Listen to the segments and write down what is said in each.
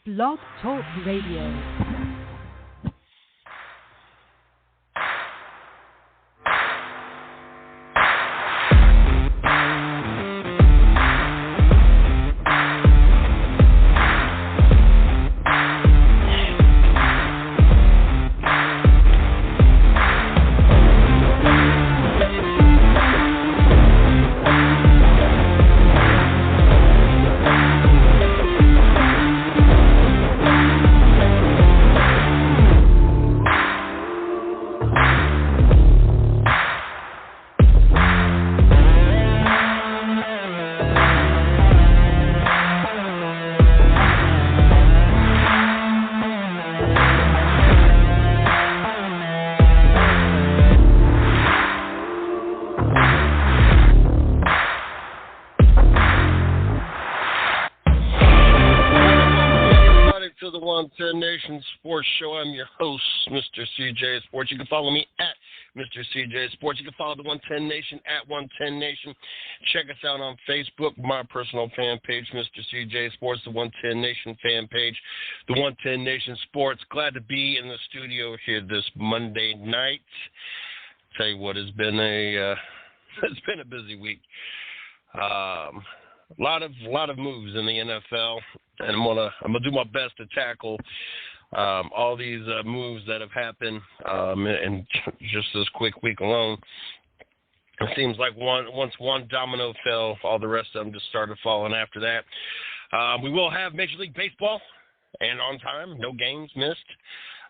Blog Talk Radio. Sports Show. I'm your host, Mr. CJ Sports. You can follow me at Mr. CJ Sports. You can follow the 110 Nation at 110 Nation. Check us out on Facebook, my personal fan page, Mr. CJ Sports, the 110 Nation fan page, the 110 Nation Sports. Glad to be in the studio here this Monday night. Tell you what, it's been a busy week. A lot of moves in the NFL, and I'm gonna do my best to tackle all these moves that have happened in just this quick week alone. It seems like once one domino fell, all the rest of them just started falling after that. We will have Major League Baseball, and on time, no games missed.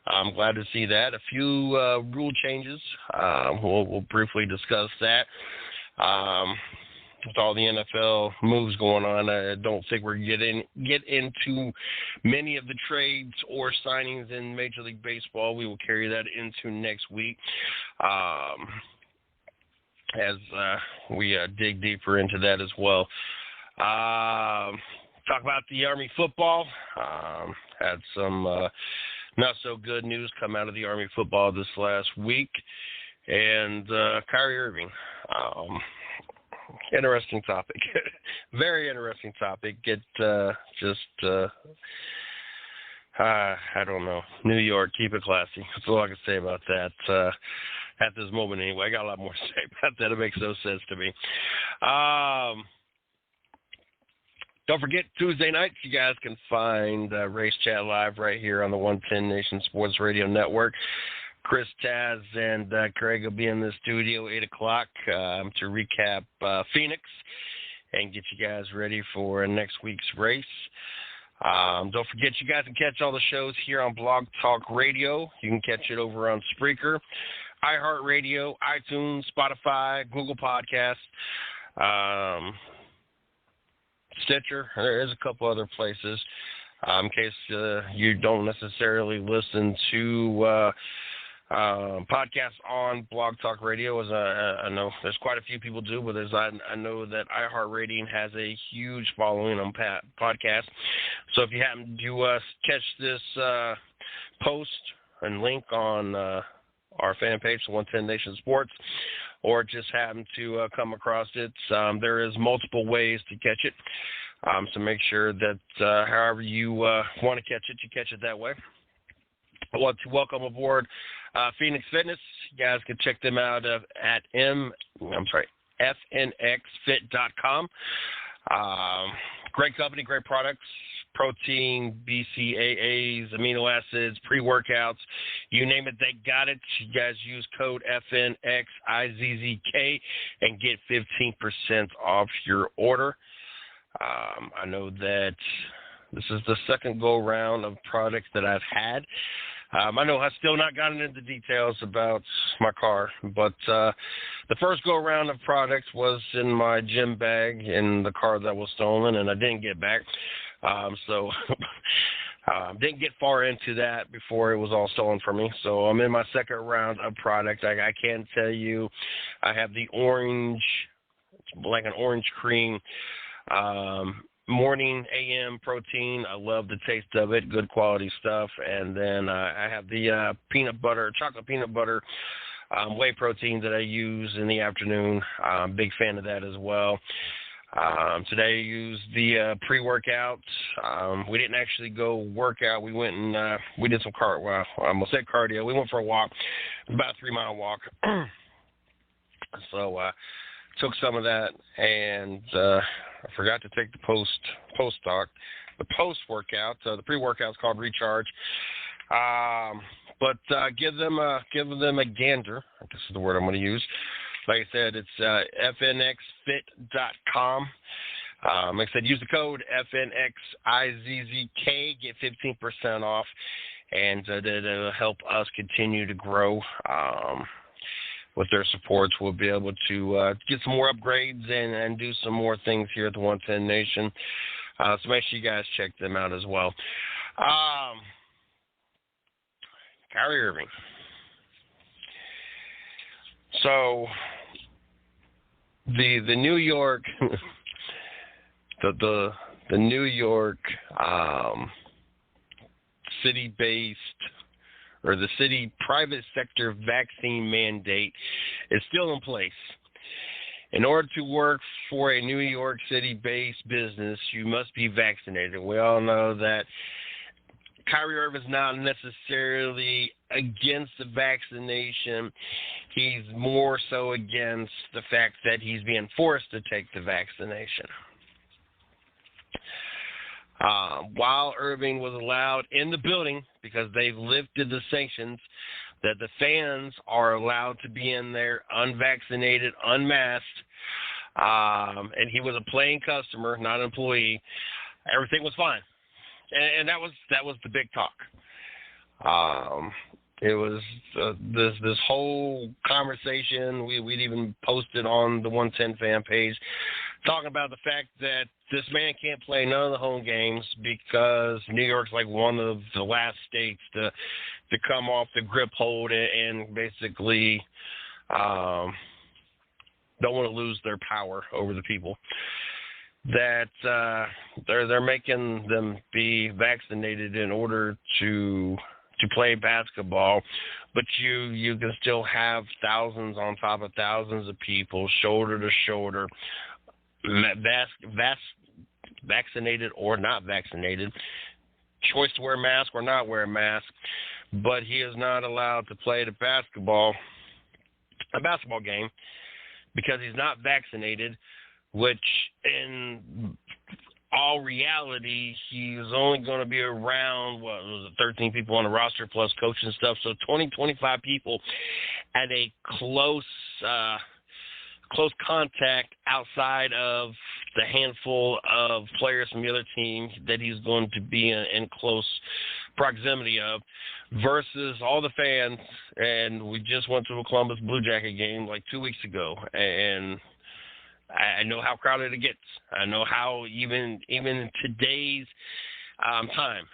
I'm glad to see that. A few rule changes. We'll briefly discuss that. With all the NFL moves going on, I don't think we're get into many of the trades or signings in Major League Baseball. We will carry that into next week as we dig deeper into that as well. Talk about the Army football. Had some not so good news come out of the Army football this last week, and Kyrie Irving. Interesting topic. Very interesting topic. I don't know. New York, keep it classy. That's all I can say about that at this moment anyway. I got a lot more to say about that. It makes no sense to me. Don't forget, Tuesday nights, you guys can find Race Chat Live right here on the 110 Nation Sports Radio Network. Chris, Taz, and Craig will be in the studio 8 o'clock to recap Phoenix and get you guys ready for next week's race. Don't forget, you guys can catch all the shows here on Blog Talk Radio. You can catch it over on Spreaker, iHeartRadio, iTunes, Spotify, Google Podcasts, Stitcher. There's a couple other places in case you don't necessarily listen to podcasts on Blog Talk Radio. As I know there's quite a few people do, but I know that iHeartRadio has a huge following on podcasts. So if you happen to catch this post and link on our fan page, the 110 Nation Sports, or just happen to come across it, there is multiple ways to catch it. So make sure that however you want to catch it, you catch it that way. I want to welcome aboard Phoenix Fitness. You guys can check them out at fnxfit.com. Great company, great products, protein, BCAAs, amino acids, pre-workouts, you name it, they got it. You guys use code FNXIZZK and get 15% off your order. I know that this is the second go-round of products that I've had. I know I've still not gotten into details about my car, but the first go-round of products was in my gym bag in the car that was stolen, and I didn't get back. So didn't get far into that before it was all stolen from me. So I'm in my second round of product. I can tell you I have the orange, like an orange cream morning AM protein. I love the taste of it. Good quality stuff. And then I have the chocolate peanut butter whey protein that I use in the afternoon. Big fan of that as well. Today I used the pre-workout. We didn't actually go work out. We went and we did some I almost said cardio. We went for a walk, about a 3-mile walk. So took some of that, and I forgot to take the post-workout. The pre-workout is called Recharge. But give them a gander. I guess is the word I'm going to use. Like I said, it's fnxfit.com. Like I said, use the code FNXIZZK, get 15% off, and that'll help us continue to grow. With their supports, we'll be able to get some more upgrades and do some more things here at the 110 Nation. So make sure you guys check them out as well. Kyrie Irving. So the New York the New York city-based or the city private sector vaccine mandate is still in place. In order to work for a New York City-based business, you must be vaccinated. We all know that Kyrie Irving is not necessarily against the vaccination. He's more so against the fact that he's being forced to take the vaccination. While Irving was allowed in the building, because they've lifted the sanctions, that the fans are allowed to be in there unvaccinated, unmasked, and he was a paying customer, not an employee, everything was fine. And that was the big talk. It was this whole conversation. We'd even posted on the 110 fan page talking about the fact that this man can't play none of the home games because New York's like one of the last states to come off the grip hold and basically don't want to lose their power over the people. That they're making them be vaccinated in order to play basketball, but you can still have thousands on top of thousands of people, shoulder to shoulder, vaccinated or not vaccinated, choice to wear a mask or not wear a mask, but he is not allowed to play a basketball game because he's not vaccinated, which in all reality, he's only going to be around, 13 people on the roster plus coach and stuff, so 20, 25 people at a close contact outside of the handful of players from the other team that he's going to be in close proximity of, versus all the fans. And we just went to a Columbus Blue Jacket game like 2 weeks ago, and I know how crowded it gets. I know how even in today's time,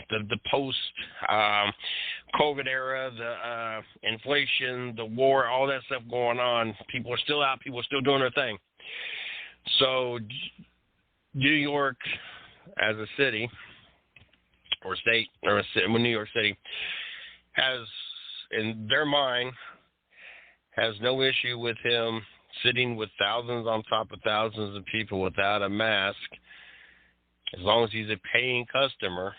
the post COVID era, the inflation, the war, all that stuff going on, people are still out. People are still doing their thing. So New York, as a city or state or New York City, has in their mind has no issue with him sitting with thousands on top of thousands of people without a mask, as long as he's a paying customer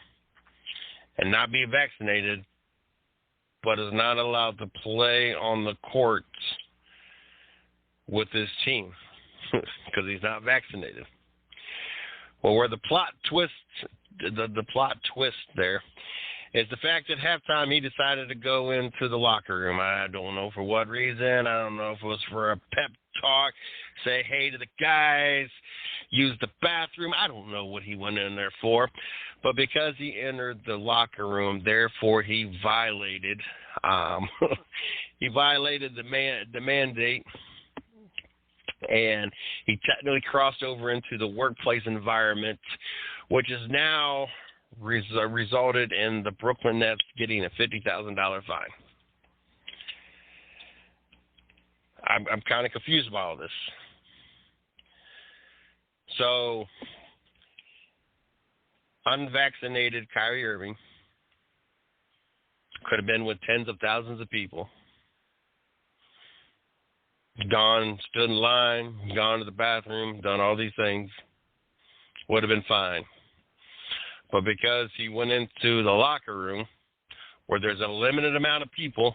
and not be vaccinated, but is not allowed to play on the courts with his team because he's not vaccinated. Well, where the plot twist there is the fact that halftime he decided to go into the locker room. I don't know for what reason. I don't know if it was for a pep talk, say hey to the guys, use the bathroom. I don't know what he went in there for. But because he entered the locker room, therefore he violated the mandate, and he technically crossed over into the workplace environment, which is now resulted in the Brooklyn Nets getting a $50,000 fine. I'm kind of confused by all this. So, unvaccinated Kyrie Irving could have been with tens of thousands of people, gone, stood in line, gone to the bathroom, done all these things, would have been fine. But because he went into the locker room where there's a limited amount of people,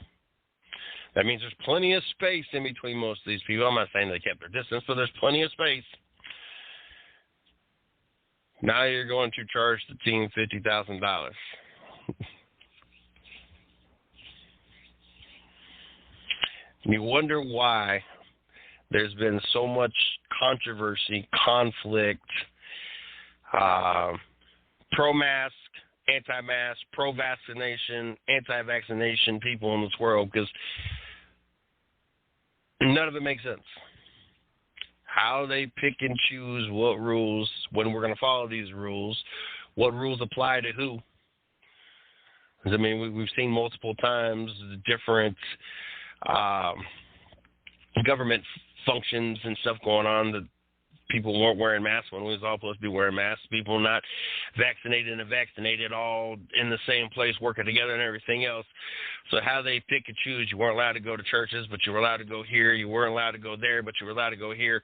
that means there's plenty of space in between most of these people. I'm not saying they kept their distance, but there's plenty of space. Now you're going to charge the team $50,000. You wonder why there's been so much controversy, conflict, pro-mask, anti-mask, pro-vaccination, anti-vaccination people in this world, because none of it makes sense. How they pick and choose what rules, when we're going to follow these rules, what rules apply to who. I mean, we've seen multiple times different government functions and stuff going on that people weren't wearing masks when we was all supposed to be wearing masks. People not vaccinated and vaccinated all in the same place working together and everything else. So how they pick and choose, you weren't allowed to go to churches, but you were allowed to go here. You weren't allowed to go there, but you were allowed to go here.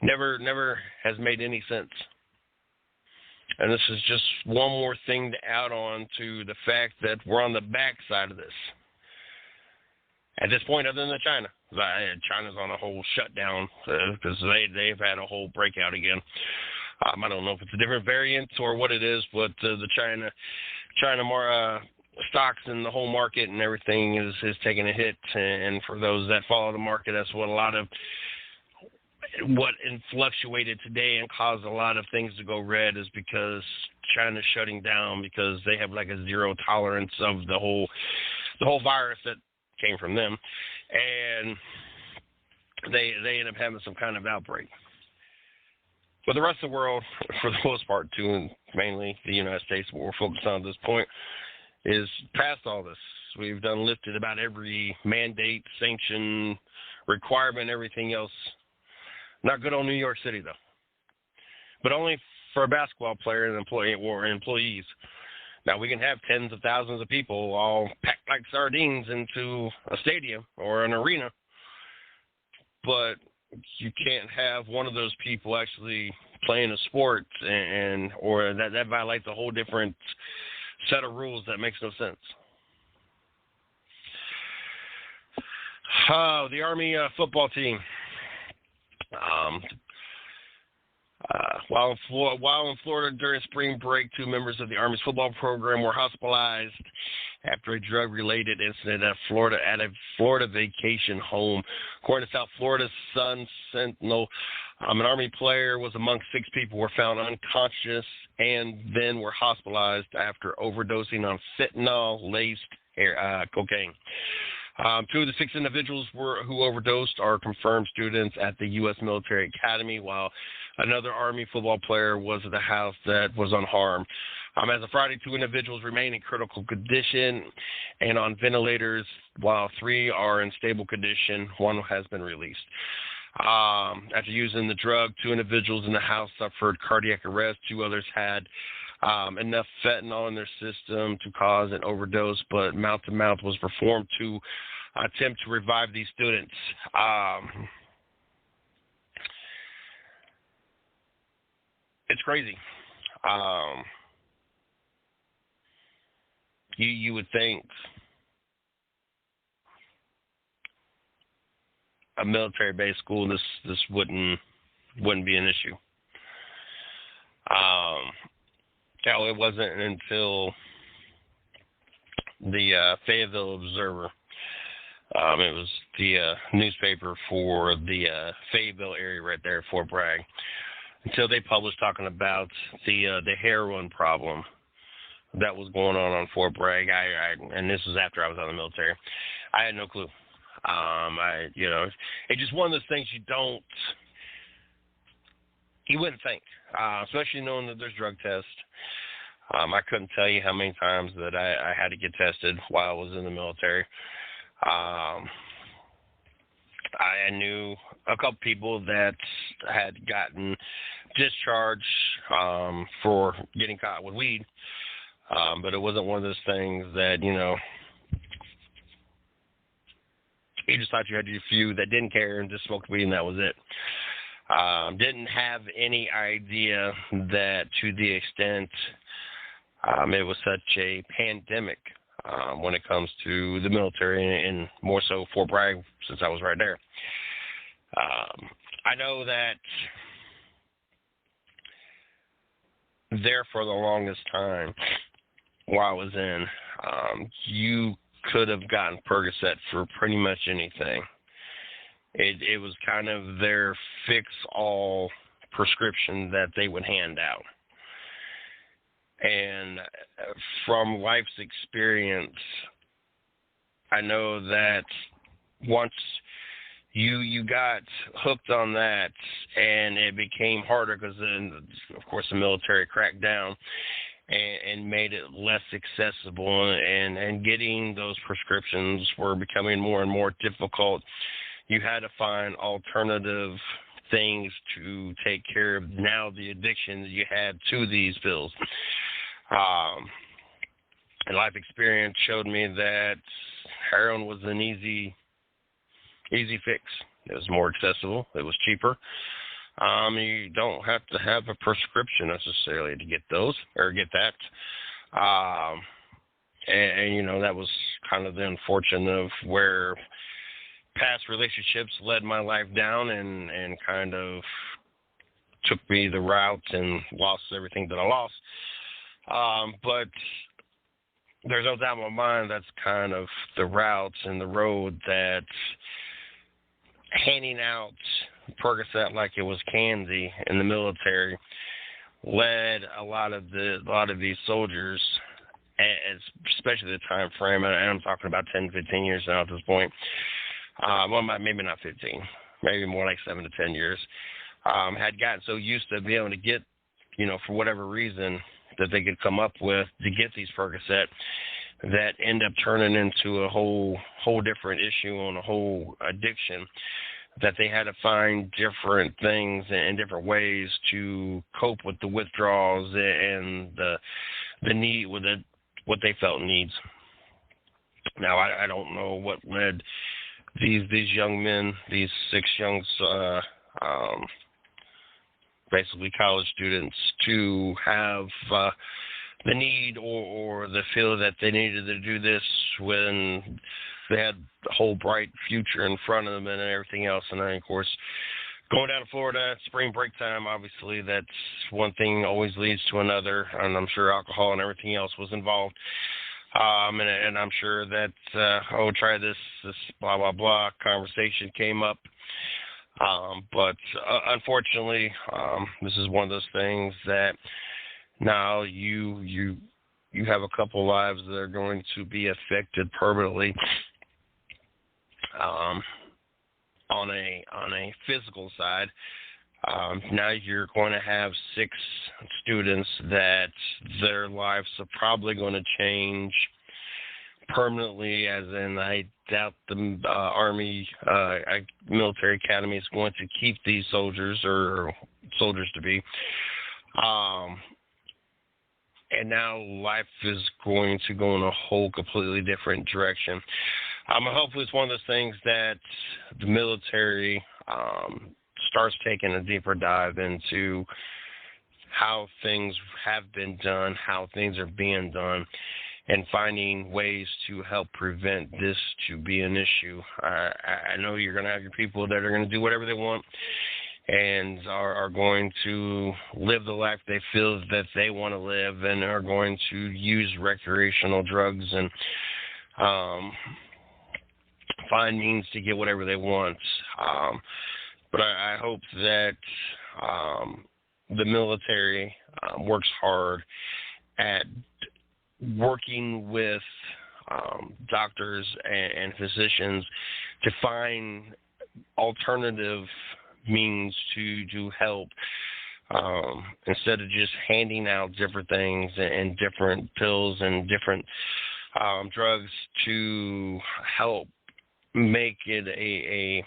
Never has made any sense. And this is just one more thing to add on to the fact that we're on the backside of this. At this point, other than China. China's on a whole shutdown because they've had a whole breakout again. I don't know if it's a different variant or what it is, but the China more stocks and the whole market and everything is taking a hit. And for those that follow the market, that's what a lot of what fluctuated today and caused a lot of things to go red is because China's shutting down because they have like a zero tolerance of the whole virus that came from them, and they end up having some kind of outbreak. But the rest of the world, for the most part, too, and mainly the United States, what we're focused on at this point, is past all this. We've done lifted about every mandate, sanction, requirement, everything else. Not good on New York City, though. But only for a basketball player and employee or employees. Now, we can have tens of thousands of people all packed like sardines into a stadium or an arena, but you can't have one of those people actually playing a sport or that violates a whole different set of rules that makes no sense. The Army football team. While in Florida during spring break, 2 members of the Army's football program were hospitalized after a drug-related incident at a Florida vacation home. According to South Florida Sun Sentinel, an Army player was among 6 people who were found unconscious and then were hospitalized after overdosing on fentanyl-laced cocaine. 2 of the 6 individuals who overdosed are confirmed students at the U.S. Military Academy, while another Army football player was at the house that was unharmed. As of Friday, 2 individuals remain in critical condition and on ventilators, while 3 are in stable condition. 1 has been released. After using the drug, 2 individuals in the house suffered cardiac arrest. 2 others had enough fentanyl in their system to cause an overdose, but mouth-to-mouth was performed to attempt to revive these students. It's crazy. You would think a military-based school, this wouldn't be an issue. It wasn't until the Fayetteville Observer. It was the newspaper for the Fayetteville area right there, Fort Bragg. Until they published talking about the heroin problem that was going on Fort Bragg. And this was after I was out of the military. I had no clue. It's just one of those things you wouldn't think, especially knowing that there's drug tests. I couldn't tell you how many times that I had to get tested while I was in the military. I knew a couple people that had gotten discharged for getting caught with weed, but it wasn't one of those things that, You just thought you had a few that didn't care and just smoked weed and that was it. Didn't have any idea that to the extent it was such a pandemic when it comes to the military, and more so Fort Bragg, since I was right there. I know that there for the longest time while I was in, you could have gotten Percocet for pretty much anything. It was kind of their fix-all prescription that they would hand out. And from life's experience, I know that once you got hooked on that, and it became harder because then, of course, the military cracked down and made it less accessible, and getting those prescriptions were becoming more and more difficult. You had to find alternative things to take care of now the addiction that you had to these pills. And life experience showed me that heroin was an easy fix. It was more accessible. It was cheaper. You don't have to have a prescription necessarily to get those or get that. And you know, that was kind of the unfortunate of where past relationships led my life down and kind of took me the route and lost everything that I lost. But there's no doubt in my mind that's kind of the route and the road that handing out Percocet like it was candy in the military led a lot of these soldiers, especially the time frame, and I'm talking about 10, 15 years now at this point. Well, maybe not 15, maybe more like 7 to 10 years, had gotten so used to being able to get, you know, for whatever reason that they could come up with to get these Percocet, that end up turning into a whole different issue and a whole addiction, that they had to find different things and different ways to cope with the withdrawals and the need with it, what they felt needs. Now, I don't know what led these young men, these 6 young, basically college students, to have the need or the feel that they needed to do this when they had a whole bright future in front of them and everything else. And then, of course, going down to Florida, spring break time, obviously, that's one thing always leads to another, and I'm sure alcohol and everything else was involved. And I'm sure that, try this blah, blah, blah conversation came up. But unfortunately, this is one of those things that now you have a couple lives that are going to be affected permanently on a physical side. Now you're going to have 6 students that their lives are probably going to change permanently, as in I doubt the Army military academy is going to keep these soldiers or soldiers to be. And now life is going to go in a whole completely different direction. Hopefully it's one of those things that the military starts taking a deeper dive into how things have been done, how things are being done, and finding ways to help prevent this to be an issue. I know you're going to have your people that are going to do whatever they want and are going to live the life they feel that they want to live, and are going to use recreational drugs and find means to get whatever they want. But I hope that the military works hard at working with doctors and physicians to find alternative means to help, instead of just handing out different things and different pills and different drugs, to help make it a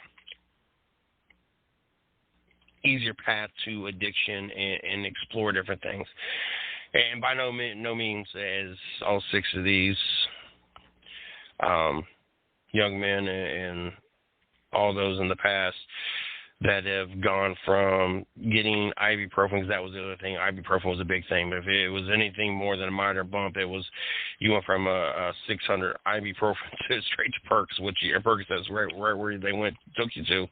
easier path to addiction and explore different things. And by no means, as all 6 of these young men and all those in the past that have gone from getting ibuprofen, because that was the other thing. Ibuprofen was a big thing. But if it was anything more than a minor bump, it was you went from a 600 ibuprofen to straight to Perks, which Percocets right where they took you to.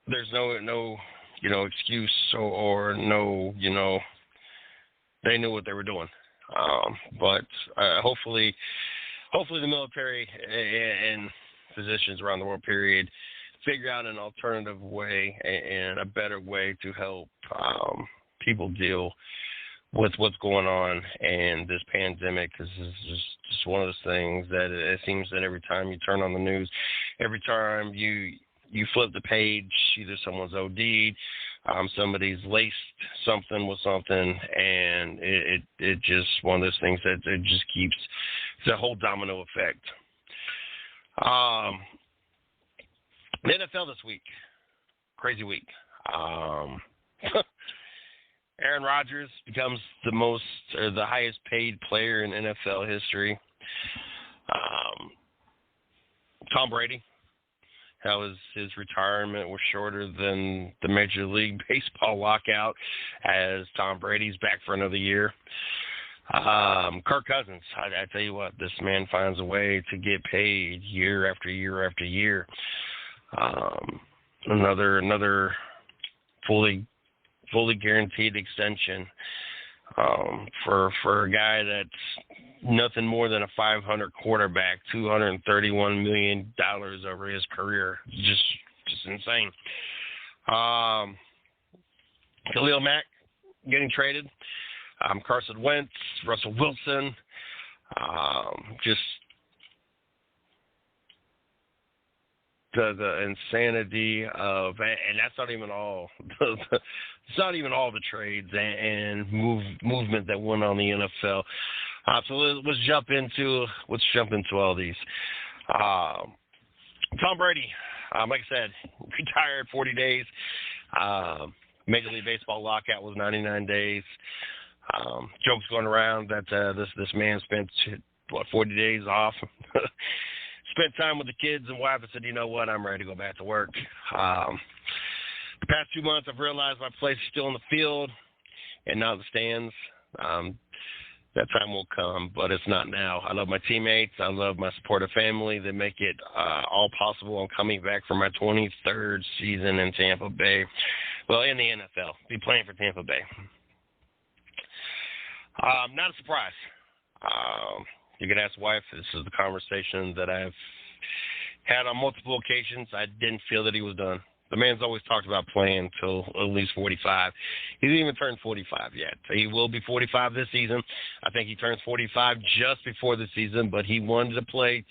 There's no excuse or no, they knew what they were doing. But hopefully the military and physicians around the world, period, figure out an alternative way and a better way to help people deal with what's going on and this pandemic, because this is just one of those things that it seems that every time you turn on the news, every time you flip the page, either someone's OD'd, somebody's laced something with something, and it just one of those things that it just keeps, it's a whole domino effect. The NFL this week, crazy week. Aaron Rodgers becomes the highest paid player in NFL history. Tom Brady, how his retirement was shorter than the Major League Baseball lockout, as Tom Brady's back for another year. Kirk Cousins, I tell you what, this man finds a way to get paid year after year after year. Another fully guaranteed extension for a guy that's nothing more than a 500 quarterback, $231 million over his career. Just insane. Khalil Mack getting traded. Carson Wentz, Russell Wilson, just the insanity of, and that's not even all. It's not even all the trades and movement that went on the NFL. So let's jump into all these. Tom Brady, like I said, retired 40 days. Major League Baseball lockout was 99 days. Jokes going around that this man spent 40 days off. Spent time with the kids and wife and said, you know what, I'm ready to go back to work. The past 2 months, I've realized my place is still in the field and not in the stands. That time will come, but it's not now. I love my teammates. I love my supportive family. They make it all possible. I'm coming back for my 23rd season in Tampa Bay. Well, in the NFL. Be playing for Tampa Bay. Not a surprise. You can ask wife. This is the conversation that I've had on multiple occasions. I didn't feel that he was done. The man's always talked about playing until at least 45. He didn't even turn 45 yet. He will be 45 this season. I think he turns 45 just before the season, but he wanted to play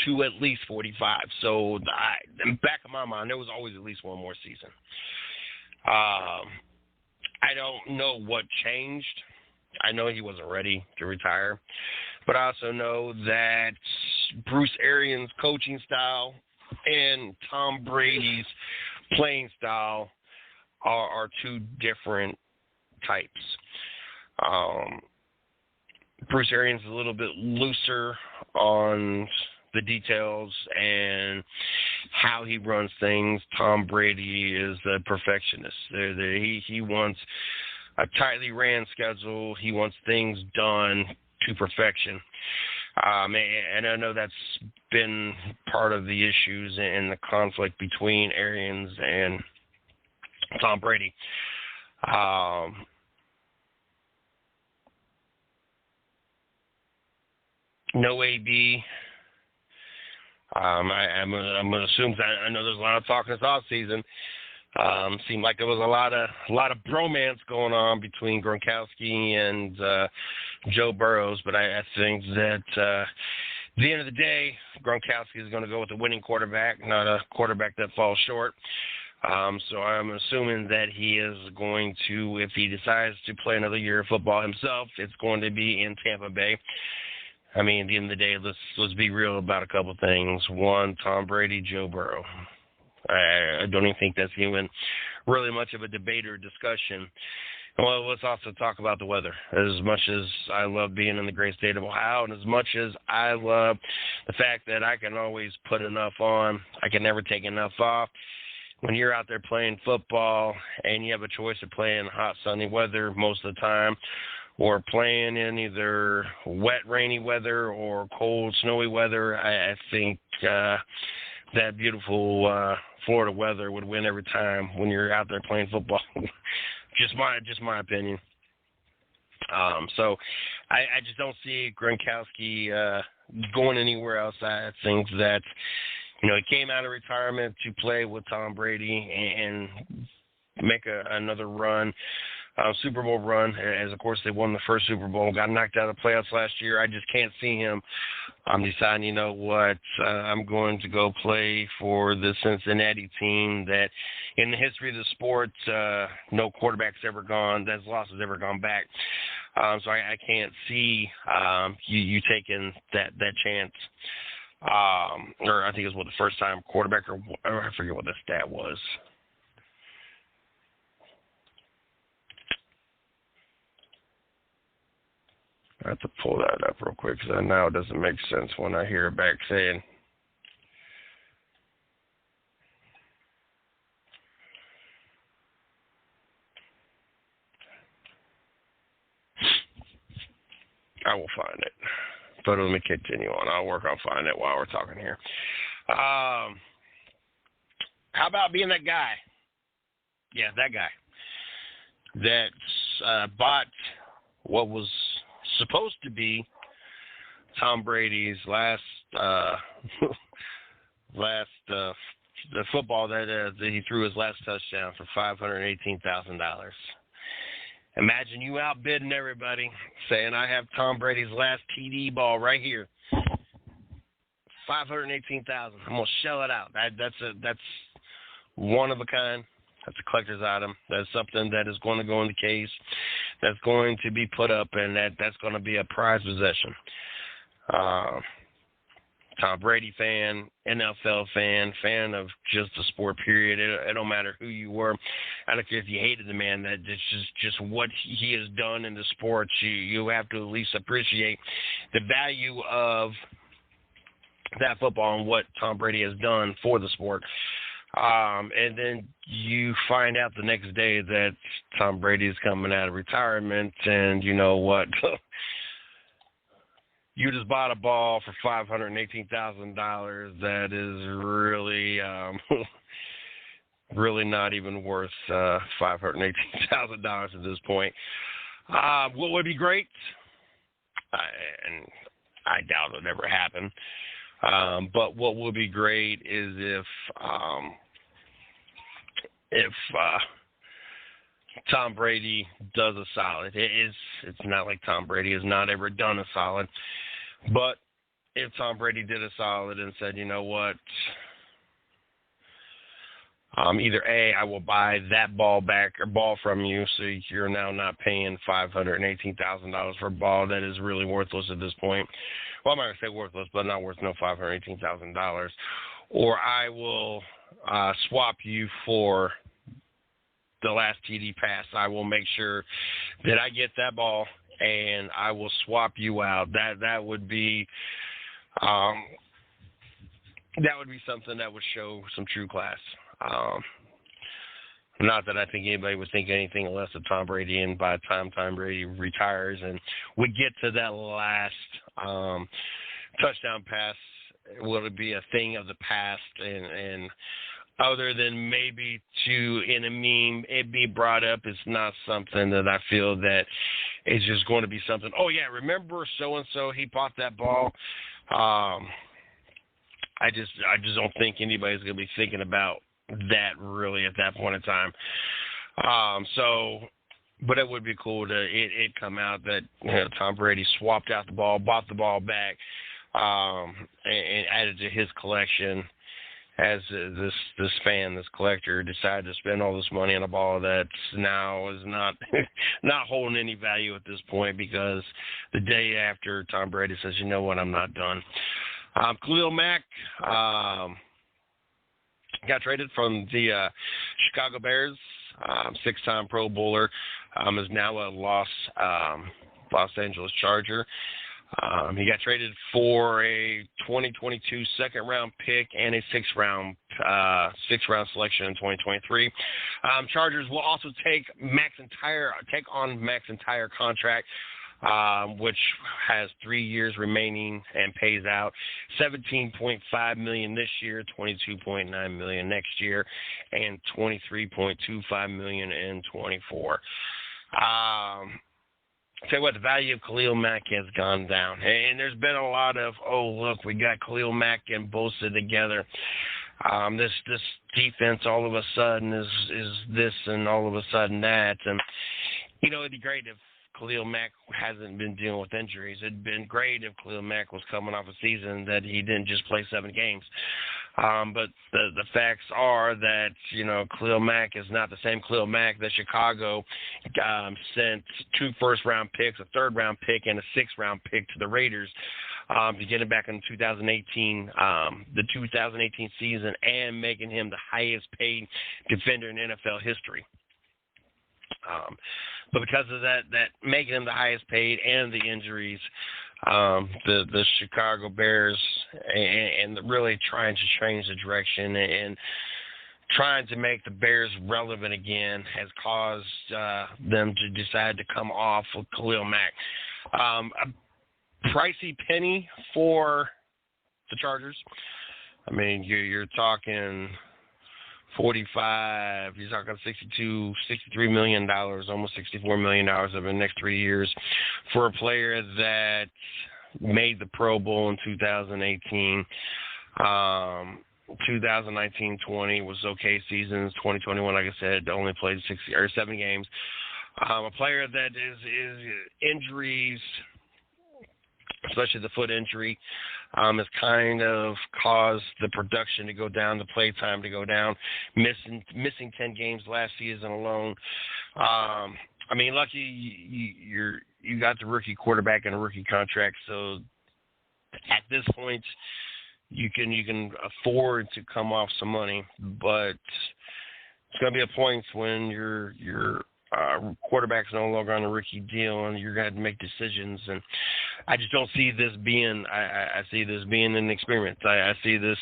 to at least 45. So in the back of my mind, there was always at least one more season. I don't know what changed. I know he wasn't ready to retire, but I also know that Bruce Arians' coaching style and Tom Brady's playing style are two different types. Bruce Arians is a little bit looser on the details and how he runs things. Tom Brady is a perfectionist. He wants a tightly ran schedule. He wants things done to perfection. And I know that's been part of the issues and the conflict between Arians and Tom Brady. No AB. I'm going to assume that I know there's a lot of talk this offseason. Seemed like there was a lot of bromance going on between Gronkowski and Joe Burrows, but I think that at the end of the day, Gronkowski is going to go with a winning quarterback, not a quarterback that falls short. So I'm assuming that he is going to, if he decides to play another year of football himself, it's going to be in Tampa Bay. I mean, at the end of the day, let's be real about a couple things. One, Tom Brady, Joe Burrow. I don't even think that's even really much of a debate or discussion. Well, let's also talk about the weather. As much as I love being in the great state of Ohio, and as much as I love the fact that I can always put enough on, I can never take enough off. When you're out there playing football and you have a choice of playing hot, sunny weather most of the time, or playing in either wet, rainy weather or cold, snowy weather, I think that beautiful Florida weather would win every time when you're out there playing football. Just my opinion. So I just don't see Gronkowski going anywhere else. I think that, he came out of retirement to play with Tom Brady and make another run, Super Bowl run, as of course they won the first Super Bowl, got knocked out of the playoffs last year. I just can't see him deciding, I'm going to go play for the Cincinnati team that in the history of the sport, no quarterback's ever gone, that's loss has ever gone back. So I can't see you taking that chance. Or I think it was the first time quarterback, or I forget what the stat was. I have to pull that up real quick because now it doesn't make sense when I hear it back saying. I will find it. But let me continue on. I'll work on finding it while we're talking here. How about being that guy? Yeah, that guy that bought what was supposed to be Tom Brady's last the football that he threw his last touchdown for $518,000. Imagine you outbidding everybody, saying I have Tom Brady's last TD ball right here, $518,000. I'm gonna shell it out. That's one of a kind. That's a collector's item. That's something that is going to go in the case. That's going to be put up, and that's going to be a prized possession. Tom Brady fan, NFL fan of just the sport, period. It don't matter who you were. I don't care if you hated the man. That just what he has done in the sports. You have to at least appreciate the value of that football and what Tom Brady has done for the sport. And then you find out the next day that Tom Brady is coming out of retirement, and you know what? You just bought a ball for $518,000 that is really, really not even worth $518,000 at this point. What would be great, and I doubt it would ever happen, but what would be great is if Tom Brady does a solid. It's not like Tom Brady has not ever done a solid, but if Tom Brady did a solid and said, you know what, either A, I will buy that ball back or ball from you, so you're now not paying $518,000 for a ball that is really worthless at this point. Well, I'm not going to say worthless, but not worth no $518,000. Or I will swap you for the last TD pass. I will make sure that I get that ball, and I will swap you out. That would be something that would show some true class. Not that I think anybody would think anything less of Tom Brady, and by the time Tom Brady retires and we get to that last touchdown pass, will it be a thing of the past, and other than maybe in a meme, it be brought up, it's not something that I feel that is just going to be something, oh yeah, remember so-and-so, he bought that ball. I just don't think anybody's going to be thinking about that really at that point in time. But it would be cool to it come out that Tom Brady swapped out the ball, bought the ball back, and added to his collection. As this collector decided to spend all this money on a ball that now is not holding any value at this point, because the day after Tom Brady says, you know what, I'm not done. Khalil Mack got traded from the Chicago Bears, six-time Pro Bowler. is now a Los Angeles Charger. He got traded for a 2022 second-round pick and a sixth-round selection in 2023. Chargers will also take on Mac's entire contract, which has 3 years remaining and pays out $17.5 million this year, $22.9 million next year, and $23.25 million in 24. Tell you what, the value of Khalil Mack has gone down. And there's been a lot of, look, we got Khalil Mack and Bosa together. This defense all of a sudden is this and all of a sudden that. And, it'd be great if Khalil Mack hasn't been dealing with injuries. It'd been great if Khalil Mack was coming off a season that he didn't just play 7 games. But the facts are that, Khalil Mack is not the same Khalil Mack that Chicago sent 2 first-round picks, a third-round pick, and a 6th-round pick to the Raiders to get him back in 2018, the 2018 season, and making him the highest-paid defender in NFL history. But because of that making him the highest paid and the injuries, the Chicago Bears and really trying to change the direction and trying to make the Bears relevant again has caused them to decide to come off with Khalil Mack. A pricey penny for the Chargers. I mean, you're talking 45, you're talking $63 million, almost $64 million over the next 3 years for a player that made the Pro Bowl in 2018. 2019-20 was okay seasons. 2021, like I said, only played 7 games. A player that is injuries, especially the foot injury, has kind of caused the production to go down, the play time to go down, missing 10 games last season alone. Lucky you got the rookie quarterback and a rookie contract, so at this point you can afford to come off some money, but it's going to be a point when your quarterback's no longer on a rookie deal, and you're going to have to make decisions. And I just don't see this being. I see this being an experiment. I see this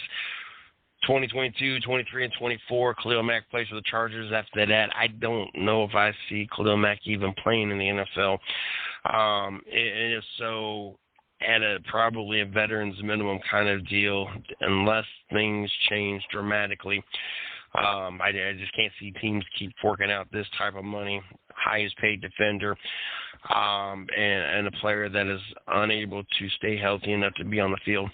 2022, 23, and 24. Khalil Mack plays for the Chargers. After that, I don't know if I see Khalil Mack even playing in the NFL. And if so, at probably a veterans minimum kind of deal, unless things change dramatically. I just can't see teams keep forking out this type of money, highest paid defender, and a player that is unable to stay healthy enough to be on the field.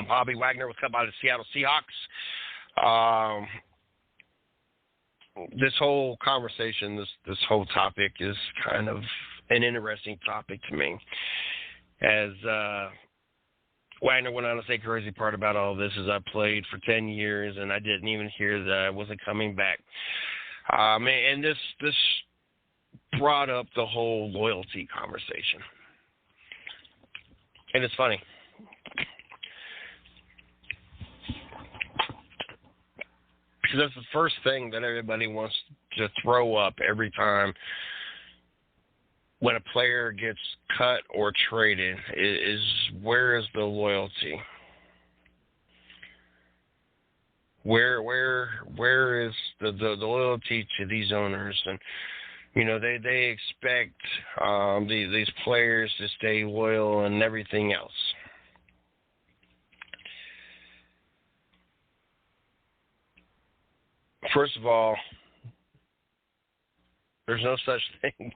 Bobby Wagner was cut by the Seattle Seahawks. This whole conversation, this whole topic is kind of an interesting topic to me. As Wagner went on to say, crazy part about all this is I played for 10 years and I didn't even hear that I wasn't coming back. And this brought up the whole loyalty conversation. And it's funny. Because that's the first thing that everybody wants to throw up every time when a player gets cut or traded is where is the loyalty? Where is the loyalty to these owners? And they expect these players to stay loyal and everything else. First of all, there's no such thing.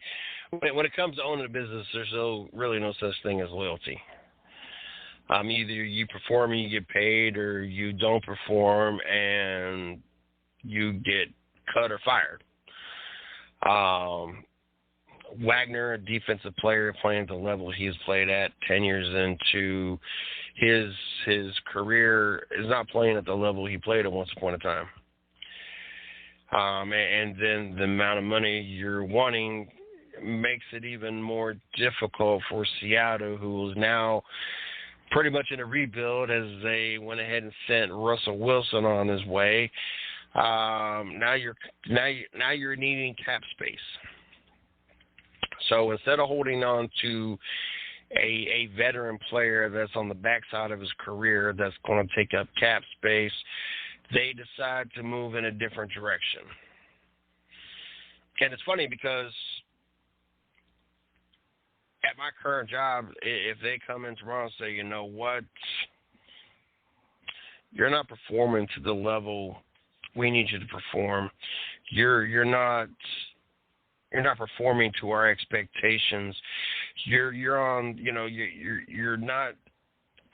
When it comes to owning a business, there's really no such thing as loyalty. Either you perform and you get paid, or you don't perform and you get cut or fired. Wagner, a defensive player playing at the level he's played at 10 years into his career, is not playing at the level he played at once upon a time. And then the amount of money you're wanting makes it even more difficult for Seattle, who is now pretty much in a rebuild as they went ahead and sent Russell Wilson on his way. Now you're needing cap space. So instead of holding on to a veteran player that's on the backside of his career that's going to take up cap space, they decide to move in a different direction. And it's funny because at my current job, if they come in tomorrow and say, you know what, you're not performing to the level we need you to perform. You're not performing to our expectations. You're on, you're not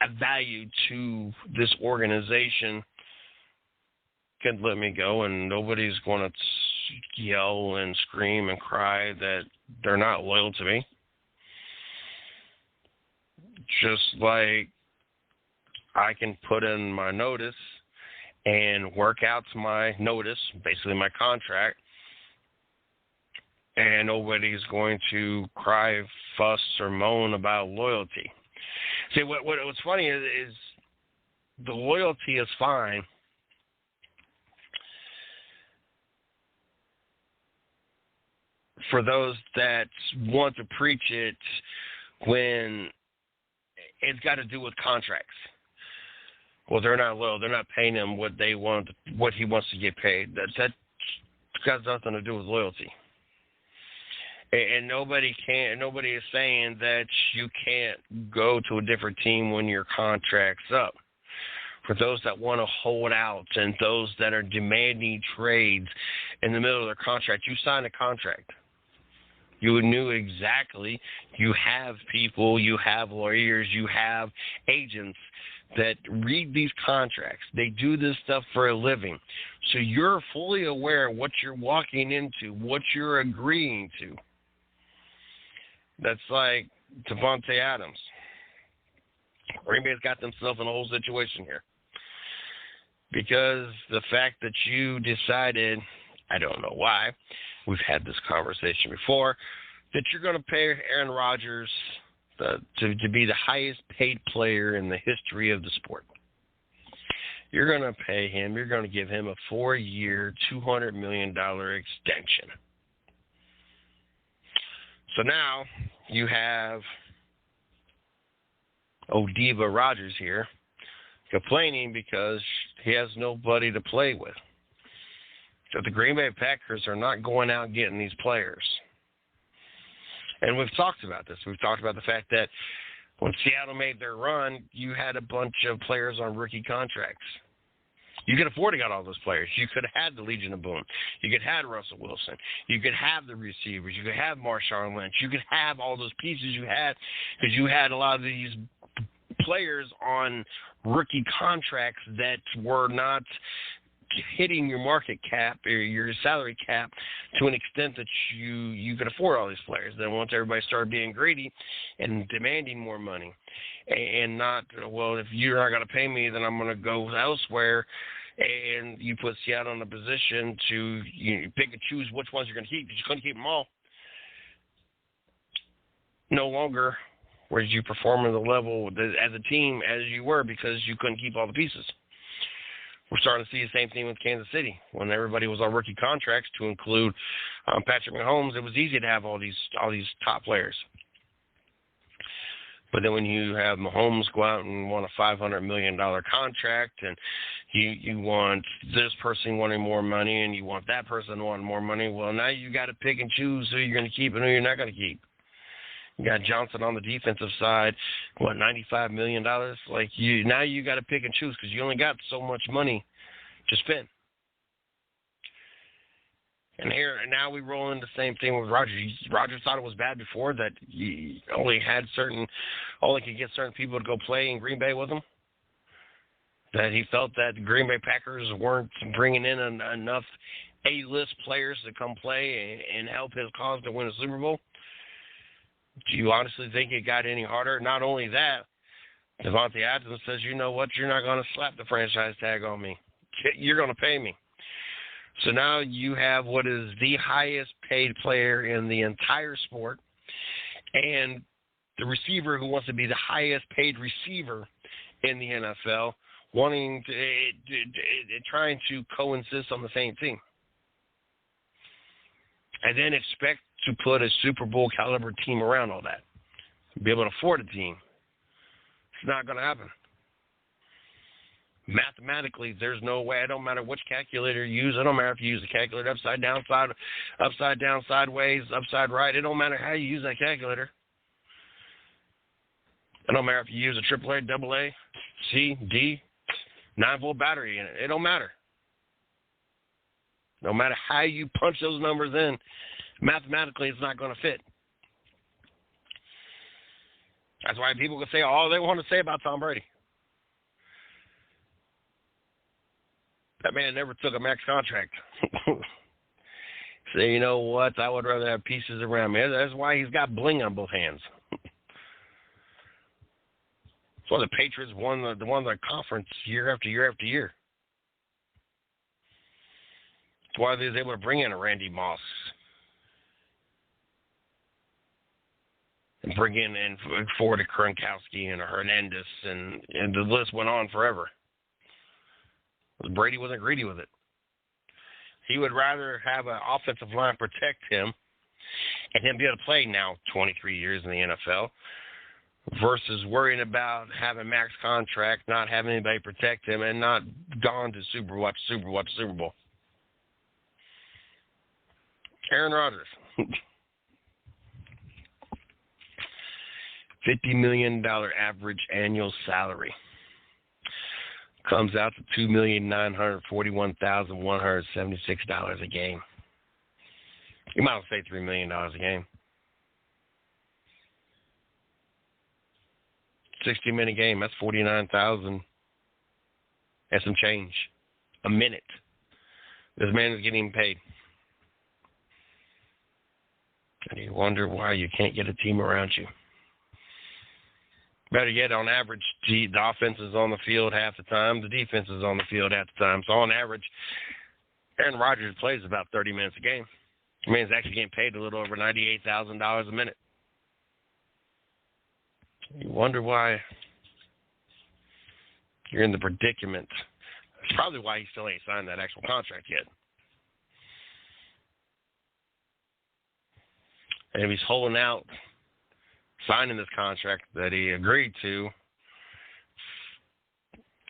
a value to this organization. Can let me go, and nobody's going to yell and scream and cry that they're not loyal to me. Just like I can put in my notice and work out my notice, basically my contract, and nobody's going to cry, fuss, or moan about loyalty. See, what's funny is the loyalty is fine. For those that want to preach it when it's got to do with contracts. Well, they're not loyal. They're not paying him what they want, what he wants to get paid. That has nothing to do with loyalty. And nobody is saying that you can't go to a different team when your contract's up. For those that want to hold out and those that are demanding trades in the middle of their contract, you signed a contract. You knew exactly. You have people, you have lawyers, you have agents that read these contracts. They do this stuff for a living. So you're fully aware of what you're walking into, what you're agreeing to. That's like Devontae Adams. Green Bay's got themselves in a whole situation here. Because the fact that you decided, I don't know why, we've had this conversation before, that you're going to pay Aaron Rodgers to be the highest paid player in the history of the sport. You're going to pay him, you're going to give him a 4-year, $200 million extension. So now you have Odiva Rodgers here complaining because he has nobody to play with. So the Green Bay Packers are not going out getting these players. And we've talked about this. We've talked about the fact that when Seattle made their run, you had a bunch of players on rookie contracts. You could afford to get all those players. You could have had the Legion of Boom. You could have Russell Wilson. You could have the receivers. You could have Marshawn Lynch. You could have all those pieces you had because you had a lot of these players on rookie contracts that were not hitting your market cap or your salary cap to an extent that you could afford all these players. Then once everybody started being greedy and demanding more money and not, well, if you're not going to pay me, then I'm going to go elsewhere. And you put Seattle in a position to pick and choose which ones you're going to keep because you couldn't keep them all. No longer were you performing the level as a team as you were because you couldn't keep all the pieces. We're starting to see the same thing with Kansas City. When everybody was on rookie contracts to include Patrick Mahomes, it was easy to have all these top players. But then when you have Mahomes go out and want a $500 million contract and you want this person wanting more money and you want that person wanting more money, well, now you got to pick and choose who you're going to keep and who you're not going to keep. You got Johnson on the defensive side, $95 million? Now you got to pick and choose because you only got so much money to spend. And now we roll into the same thing with Rodgers. Rodgers thought it was bad before that he only could get certain people to go play in Green Bay with him. That he felt that the Green Bay Packers weren't bringing in enough A-list players to come play and help his cause to win a Super Bowl. Do you honestly think it got any harder? Not only that, Devontae Adams says, you know what, you're not going to slap the franchise tag on me. You're going to pay me. So now you have what is the highest paid player in the entire sport and the receiver who wants to be the highest paid receiver in the NFL wanting to trying to coexist on the same team, and then expect to put a Super Bowl caliber team around all that, be able to afford a team. It's not going to happen. Mathematically, there's no way. It don't matter which calculator you use. It don't matter if you use the calculator upside down, sideways, upside right. It don't matter how you use that calculator. It don't matter if you use a AAA, AA, C, D, 9-volt battery in it. It don't matter. No matter how you punch those numbers in, mathematically, it's not going to fit. That's why people can say all they want to say about Tom Brady. That man never took a max contract. Say, you know what? I would rather have pieces around me. That's why he's got bling on both hands. That's why the Patriots won the conference year after year after year. That's why they was able to bring in a Randy Moss and bring in Ford, Gronkowski, and a Hernandez, and the list went on forever. Brady wasn't greedy with it. He would rather have an offensive line protect him and him be able to play now 23 years in the NFL versus worrying about having max contract, not having anybody protect him, and not gone to Super Bowl. Aaron Rodgers. $50 million average annual salary. Comes out to $2,941,176 a game. You might as well say $3 million a game. 60-minute game, that's $49,000 and some change a minute. This man is getting paid. And you wonder why you can't get a team around you. Better yet, on average, the offense is on the field half the time. The defense is on the field half the time. So, on average, Aaron Rodgers plays about 30 minutes a game. I mean, he's actually getting paid a little over $98,000 a minute. You wonder why you're in the predicament. That's probably why he still ain't signed that actual contract yet. And if he's holding out, signing this contract that he agreed to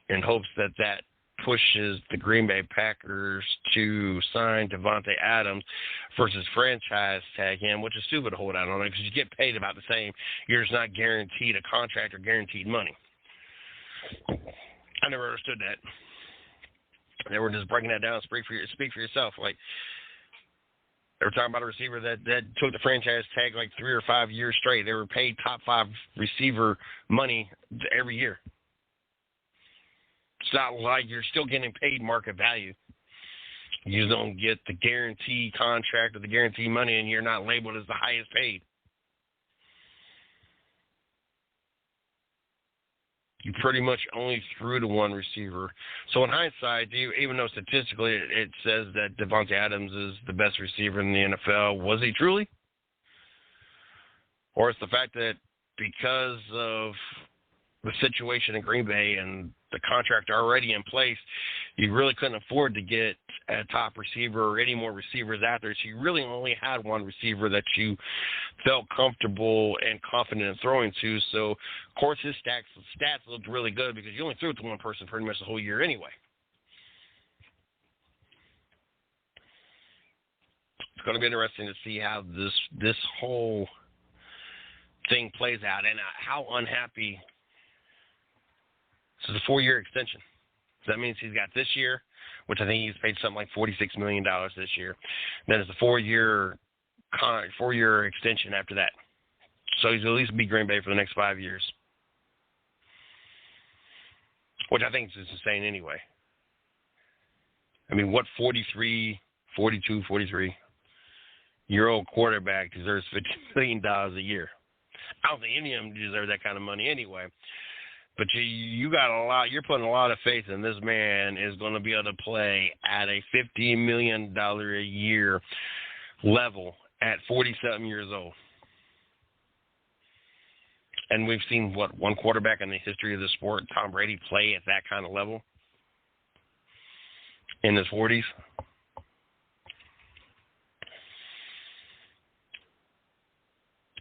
in hopes that pushes the Green Bay Packers to sign Davante Adams versus franchise tag him, which is stupid to hold out on it because you get paid about the same. You're just not guaranteed a contract or guaranteed money. I never understood that. They were just breaking that down. Speak for yourself. Like, they were talking about a receiver that took the franchise tag like 3 or 5 years straight. They were paid top 5 receiver money every year. It's not like you're still getting paid market value. You just don't get the guarantee contract or the guarantee money, and you're not labeled as the highest paid. You pretty much only threw to one receiver. So in hindsight, even though statistically it says that Davante Adams is the best receiver in the NFL, was he truly? Or it's the fact that because of the situation in Green Bay and the contract already in place, you really couldn't afford to get a top receiver or any more receivers out there. So you really only had one receiver that you felt comfortable and confident in throwing to. So, of course, his stats looked really good because you only threw it to one person pretty much the whole year anyway. It's going to be interesting to see how this whole thing plays out and how unhappy. This is a 4-year extension. So that means he's got this year, which I think he's paid something like $46 million this year. Then it's a 4-year extension after that. So he's at least be Green Bay for the next 5 years, which I think is insane anyway. I mean, what 43-year-old quarterback deserves $50 million a year? I don't think any of them deserve that kind of money anyway. But you got a lot. You're putting a lot of faith in this man is going to be able to play at a $50 million a year level at 47 years old. And we've seen, one quarterback in the history of the sport, Tom Brady, play at that kind of level in his 40s.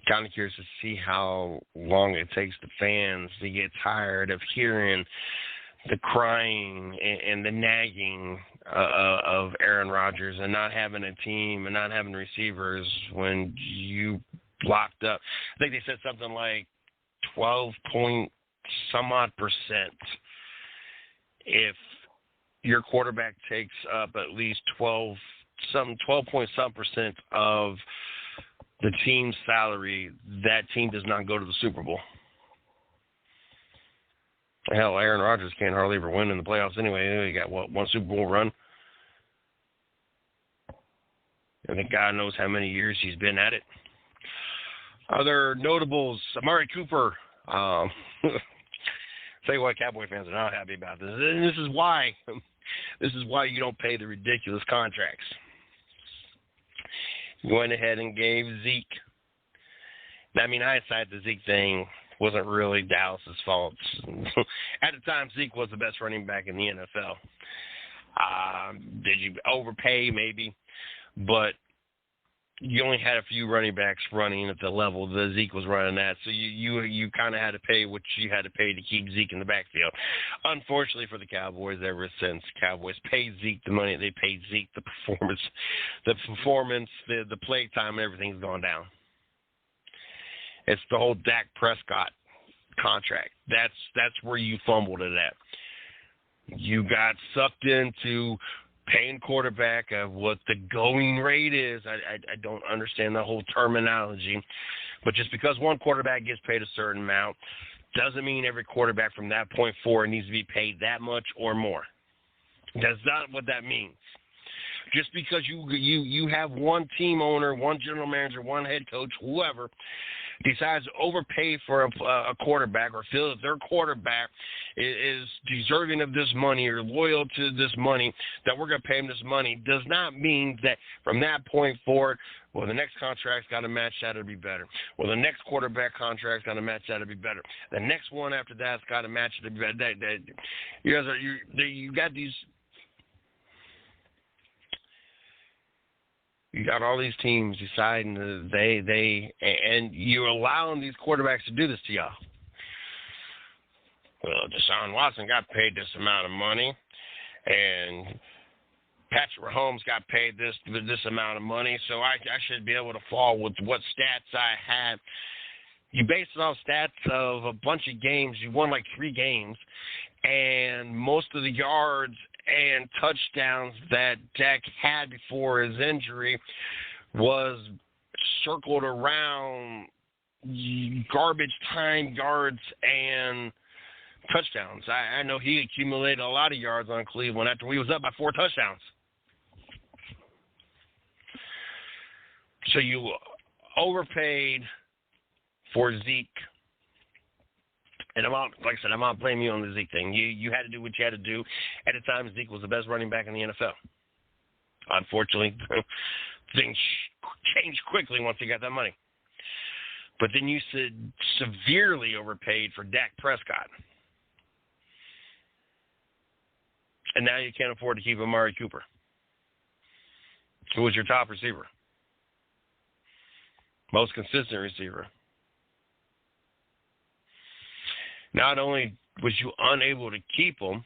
Kind of curious to see how long it takes the fans to get tired of hearing the crying and the nagging of Aaron Rodgers and not having a team and not having receivers when you blocked up. I think they said something like 12-point-some-odd% if your quarterback takes up at least 12-point-some% of the team's salary, that team does not go to the Super Bowl. Hell, Aaron Rodgers can't hardly ever win in the playoffs anyway. He got, one Super Bowl run? I think God knows how many years he's been at it. Other notables, Amari Cooper. Tell you what, Cowboy fans are not happy about this. And this is why you don't pay the ridiculous contracts. Went ahead and gave Zeke. I mean, hindsight, the Zeke thing wasn't really Dallas's fault. At the time, Zeke was the best running back in the NFL. Did you overpay? Maybe. But you only had a few running backs running at the level that Zeke was running at, so you kind of had to pay what you had to pay to keep Zeke in the backfield. Unfortunately for the Cowboys, ever since Cowboys paid Zeke the money, they paid Zeke the performance, the play time, everything's gone down. It's the whole Dak Prescott contract. That's where you fumbled it at. You got sucked into paying quarterback of what the going rate is. I don't understand the whole terminology. But just because one quarterback gets paid a certain amount doesn't mean every quarterback from that point forward needs to be paid that much or more. That's not what that means. Just because you have one team owner, one general manager, one head coach, whoever, decides to overpay for a quarterback or feel that their quarterback is deserving of this money or loyal to this money, that we're going to pay him this money, does not mean that from that point forward, well, the next contract's got to match that to be better. Well, the next quarterback contract's got to match that to be better. The next one after that's got to match it to be better. You got these. You got all these teams deciding that and you're allowing these quarterbacks to do this to y'all. Well, Deshaun Watson got paid this amount of money, and Patrick Mahomes got paid this amount of money, so I should be able to fall with what stats I had. You base it off stats of a bunch of games. You won like 3 games, and most of the yards and touchdowns that Dak had before his injury was circled around garbage time yards and touchdowns. I know he accumulated a lot of yards on Cleveland after he was up by 4 touchdowns. So you overpaid for Zeke. And I'm not blaming you on the Zeke thing. You had to do what you had to do. At the time, Zeke was the best running back in the NFL. Unfortunately, things changed quickly once he got that money. But then you severely overpaid for Dak Prescott. And now you can't afford to keep Amari Cooper, who was your top receiver. Most consistent receiver. Not only was you unable to keep him,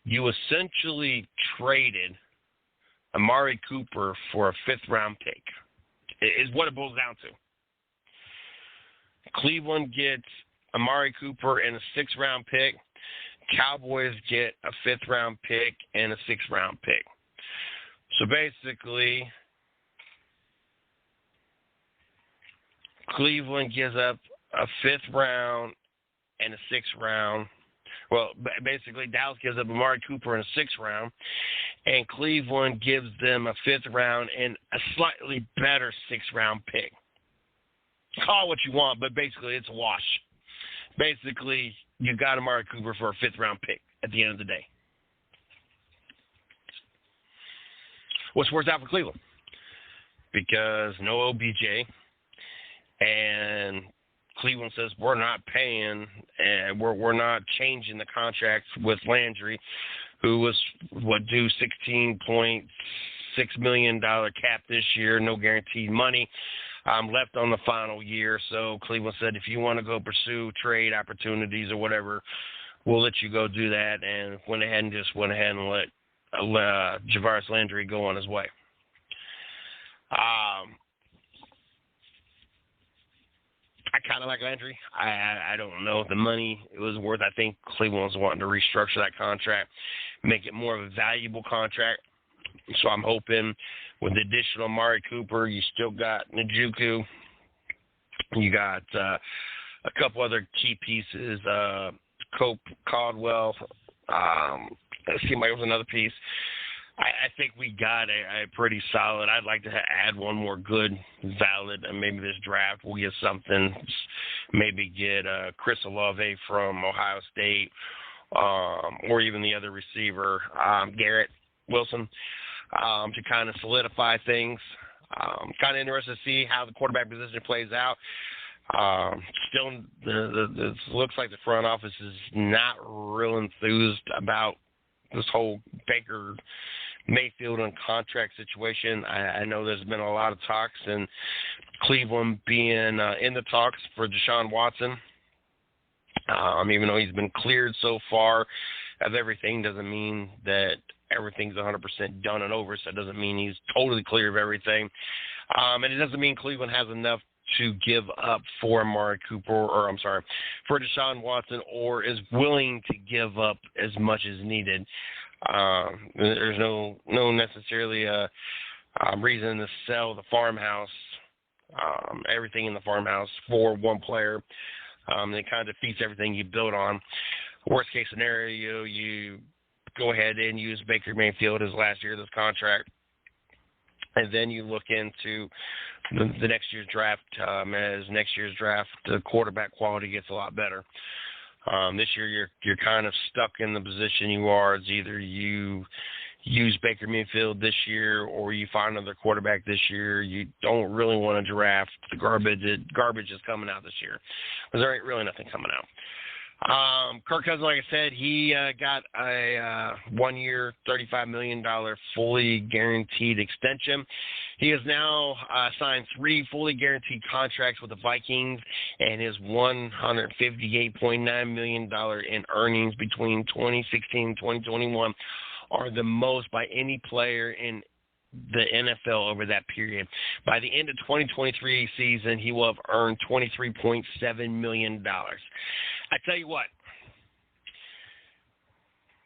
you essentially traded Amari Cooper for a 5th-round pick, is what it boils down to. Cleveland gets Amari Cooper and a 6th-round pick. Cowboys get a 5th-round pick and a 6th-round pick. So basically, Cleveland gives up a 5th round and a 6th round. Well, basically, Dallas gives up Amari Cooper in a 6th round, and Cleveland gives them a 5th round and a slightly better 6th round pick. Call it what you want, but basically, it's a wash. Basically, you got Amari Cooper for a 5th round pick at the end of the day. What's worked out for Cleveland? Because no OBJ, and Cleveland says we're not paying, and we're not changing the contract with Landry, who was due $16.6 million cap this year, no guaranteed money. Left on the final year, so Cleveland said if you want to go pursue trade opportunities or whatever, we'll let you go do that, and went ahead and let Jarvis Landry go on his way. I kind of like Landry. I don't know if the money it was worth. I think Cleveland was wanting to restructure that contract, make it more of a valuable contract. So I'm hoping with the additional Amari Cooper, you still got Njoku. You got a couple other key pieces. Cope, Caldwell. It seemed like it was another piece. I think we got a pretty solid. I'd like to add one more good, valid, and maybe this draft we'll get something. Maybe get Chris Olave from Ohio State, or even the other receiver, Garrett Wilson, to kind of solidify things. Kind of interested to see how the quarterback position plays out. Still, it looks like the front office is not real enthused about this whole Baker Mayfield and contract situation. I know there's been a lot of talks, and Cleveland being in the talks for Deshaun Watson. Even though he's been cleared so far of everything, doesn't mean that everything's 100% done and over, so it doesn't mean he's totally clear of everything. And it doesn't mean Cleveland has enough to give up for Amari Cooper, for Deshaun Watson, or is willing to give up as much as needed. There's no necessarily reason to sell the farmhouse, everything in the farmhouse for one player. It kind of defeats everything you build on. Worst case scenario, you go ahead and use Baker Mayfield as last year of this contract, and then you look into the next year's draft. As next year's draft, the quarterback quality gets a lot better. This year, you're kind of stuck in the position you are. It's either you use Baker Mayfield this year or you find another quarterback this year. You don't really want to draft the garbage. Garbage is coming out this year, because there ain't really nothing coming out. Kirk Cousins, like I said, he got a 1-year, $35 million fully guaranteed extension. He has now signed 3 fully guaranteed contracts with the Vikings, and his $158.9 million in earnings between 2016 and 2021 are the most by any player in the NFL over that period. By the end of 2023 season, he will have earned $23.7 million. I tell you what,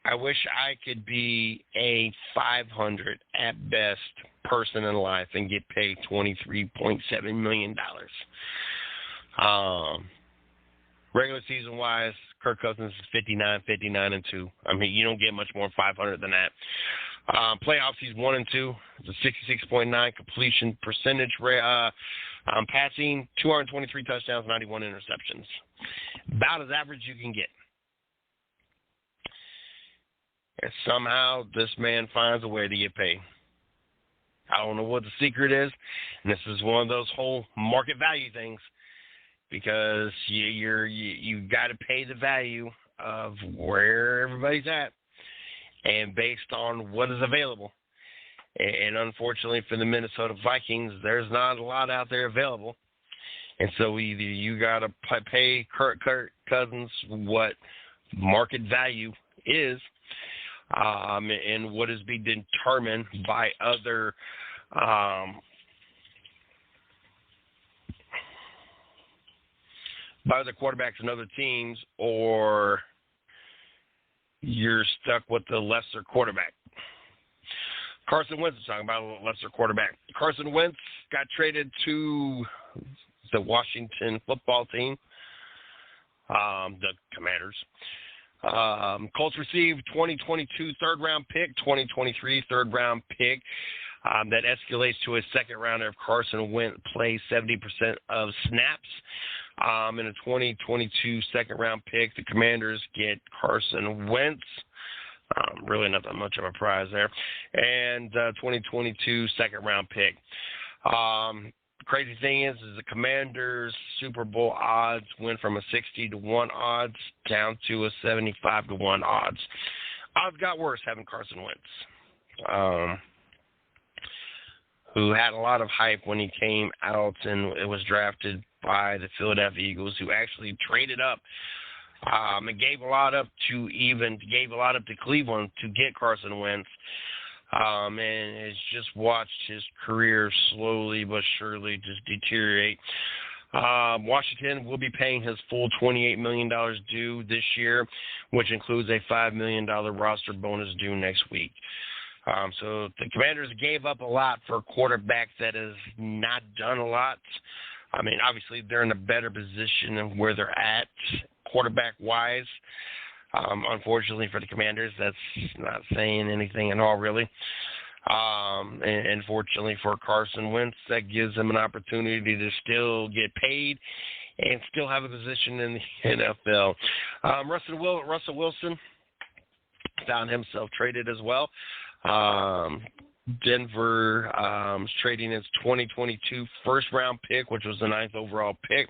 I wish I could be a 500 at best person in life and get paid $23.7 million. Regular season wise, Kirk Cousins is 59-2. I mean, you don't get much more than 500 than that. Playoffs, he's 1-2. It's a 66.9 completion percentage. Passing, 223 touchdowns, 91 interceptions. About as average you can get. And somehow this man finds a way to get paid. I don't know what the secret is. And this is one of those whole market value things, because you got to pay the value of where everybody's at and based on what is available. And unfortunately for the Minnesota Vikings, there's not a lot out there available. And so either you got to pay Kirk Cousins what market value is, and what is being determined by other quarterbacks and other teams, or you're stuck with the lesser quarterback. Carson Wentz is talking about a lesser quarterback. Carson Wentz got traded to the Washington football team, the Commanders. Colts received 2022 third-round pick, 2023 third-round pick. That escalates to a second rounder if Carson Wentz plays 70% of snaps. In a 2022 second-round pick, the Commanders get Carson Wentz. Really not that much of a prize there. And 2022 second-round pick. The crazy thing is the Commanders' Super Bowl odds went from a 60-1 odds down to a 75-1 odds. Odds got worse having Carson Wentz, who had a lot of hype when he came out and it was drafted by the Philadelphia Eagles, who actually traded up and gave a lot up to Cleveland to get Carson Wentz. And has just watched his career slowly but surely just deteriorate. Washington will be paying his full $28 million due this year, which includes a $5 million roster bonus due next week. So the Commanders gave up a lot for a quarterback that has not done a lot. I mean, obviously they're in a better position of where they're at quarterback-wise. Unfortunately for the Commanders, that's not saying anything at all, really. And fortunately for Carson Wentz, that gives him an opportunity to still get paid and still have a position in the NFL. Russell Wilson found himself traded as well. Denver is trading its 2022 first-round pick, which was the 9th overall pick.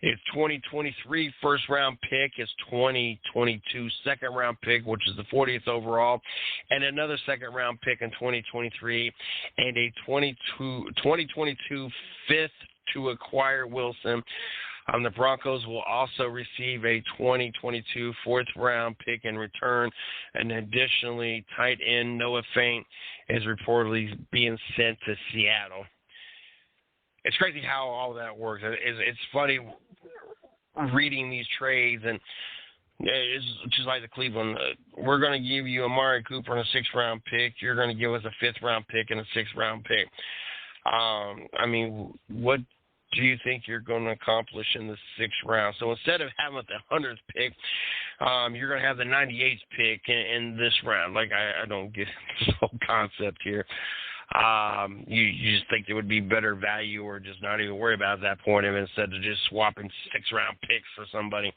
Its 2023 first-round pick, its 2022 second-round pick, which is the 40th overall, and another second-round pick in 2023, and a 2022 fifth to acquire Wilson. The Broncos will also receive a 2022 fourth-round pick in return, and additionally, tight end Noah Fant is reportedly being sent to Seattle. It's crazy how all that works. It's funny reading these trades, and it's just like the Cleveland. We're going to give you Amari Cooper and a 6th-round pick. You're going to give us a 5th-round pick and a 6th-round pick. I mean, what do you think you're going to accomplish in the 6th round? So instead of having the 100th pick, you're going to have the 98th pick in this round. Like, I don't get this whole concept here. You just think there would be better value or just not even worry about it at that point instead of just swapping 6th-round picks for somebody.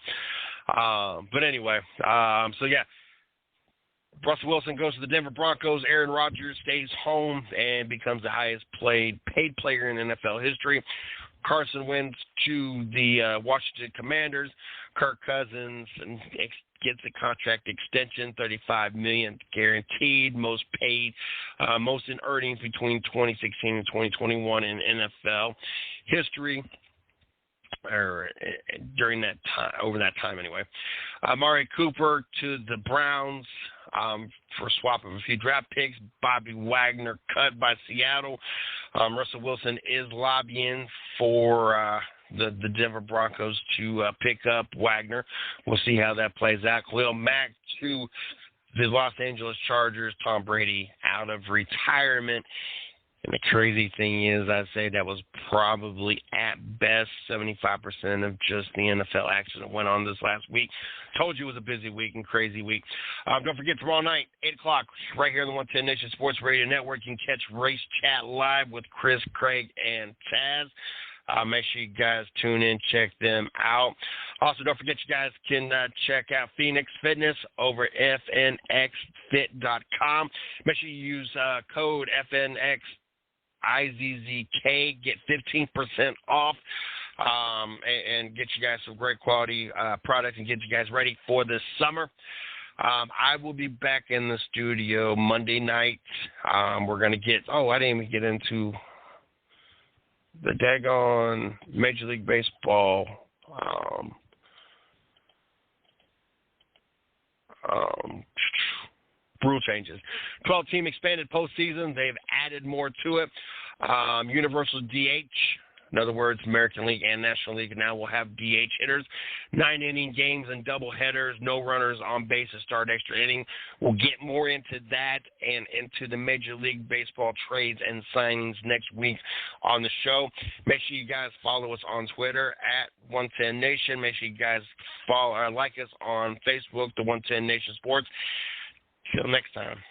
But anyway, so yeah. Russell Wilson goes to the Denver Broncos. Aaron Rodgers stays home and becomes the highest paid player in NFL history. Carson Wentz to the Washington Commanders. Kirk Cousins gets a contract extension, $35 million guaranteed, most paid, most in earnings between 2016 and 2021 in NFL history. Or during that time, over that time anyway. Amari Cooper to the Browns for swap of a few draft picks. Bobby Wagner cut by Seattle. Russell Wilson is lobbying for the Denver Broncos to pick up Wagner. We'll see how that plays out. Khalil Mack to the Los Angeles Chargers. Tom Brady out of retirement. And the crazy thing is, I'd say that was probably at best 75% of just the NFL action that went on this last week. Told you it was a busy week and crazy week. Don't forget, tomorrow night, 8 o'clock, right here on the 110 Nation Sports Radio Network, you can catch Race Chat live with Chris, Craig, and Taz. Make sure you guys tune in, check them out. Also, don't forget you guys can check out Phoenix Fitness over at fnxfit.com. Make sure you use code FNXIZZK, get 15% off, and get you guys some great quality products and get you guys ready for this summer. I will be back in the studio Monday night. We're going to get, I didn't even get into the daggone Major League Baseball rule changes. 12-team expanded postseason. They've added more to it. Universal DH. In other words, American League and National League now will have DH hitters. 9-inning games and double headers. No runners on base to start extra inning. We'll get more into that and into the Major League Baseball trades and signings next week on the show. Make sure you guys follow us on Twitter at 110 Nation. Make sure you guys follow or like us on Facebook, the 110 Nation Sports. Till next time.